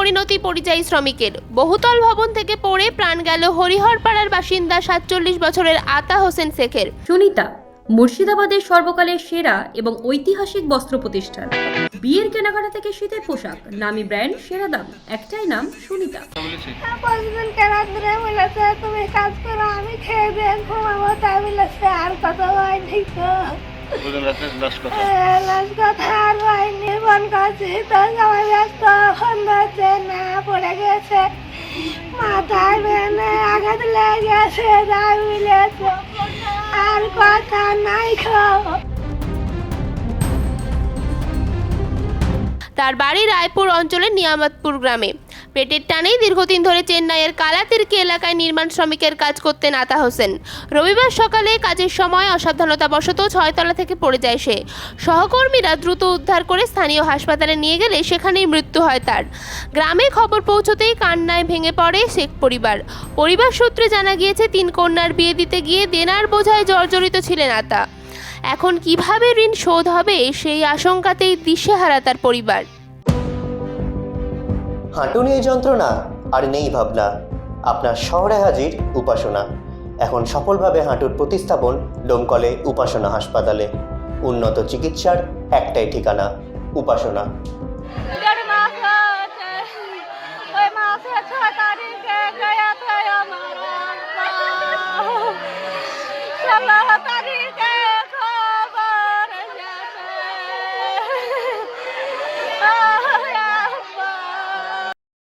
পরিণতি পরিযায়ী শ্রমিকের। বহুতল ভবন থেকে পড়ে প্রাণ গেল হরিহরপাড়ার বাসিন্দা 47 বছরের আতা হোসেন শেখের। সুনিতা মুর্শিদাবাদের সর্বকালের সেরা এবং ঐতিহাসিক বস্ত্র প্রতিষ্ঠান। বিয়ের কেনাকাটা থেকে শীতের পোশাক, নামি ব্র্যান্ড, সেরা দাম, একটাই নাম সুনিতা। তুমি কাজ করো, আমি খেয়ে দিয়ে ঘুমাবো, তাই বলেছে। আর কত হয়নি তো, কথা আর হয়নি। ফোন করছি তো সবাই ব্যস্ত, ফোন ধরছে না, পড়ে গেছে, মাথায় বেনে আঘাত লেগেছে, তাই বলেছে। আর কথা নাই খাও। তার বাড়ি রায়পুর অঞ্চলের নিয়ামতপুর গ্রামে। পেটের টানেই দীর্ঘদিন ধরে চেন্নাইয়ের কালাতির্কি এলাকায় নির্মাণ শ্রমিকের কাজ করতেন আতা হোসেন। রবিবার সকালে কাজের সময় অসাবধানতাবশত 6 তলা থেকে পড়ে যায় সে। সহকর্মীরা দ্রুত উদ্ধার করে স্থানীয় হাসপাতালে নিয়ে গেলে সেখানেই মৃত্যু হয় তার। গ্রামে খবর পৌঁছতেই কান্নায় ভেঙে পড়ে শেখ পরিবার। পরিবার সূত্রে জানা গিয়েছে 3 কন্যার বিয়ে দিতে গিয়ে দেনার বোঝায় জর্জরিত ছিলেন আতা। এখন কিভাবে ঋণ শোধ হবে সেই আশঙ্কাতেই দিশেহারা তার পরিবার। হাঁটু নিয়ে যন্ত্রণা আর নেই ভাবনা, আপনার শহরে হাজির উপাসনা। এখন সফলভাবে হাঁটুর প্রতিস্থাপন ডোমকলে উপাসনা হাসপাতালে। উন্নত চিকিৎসার একটাই ঠিকানা, উপাসনা।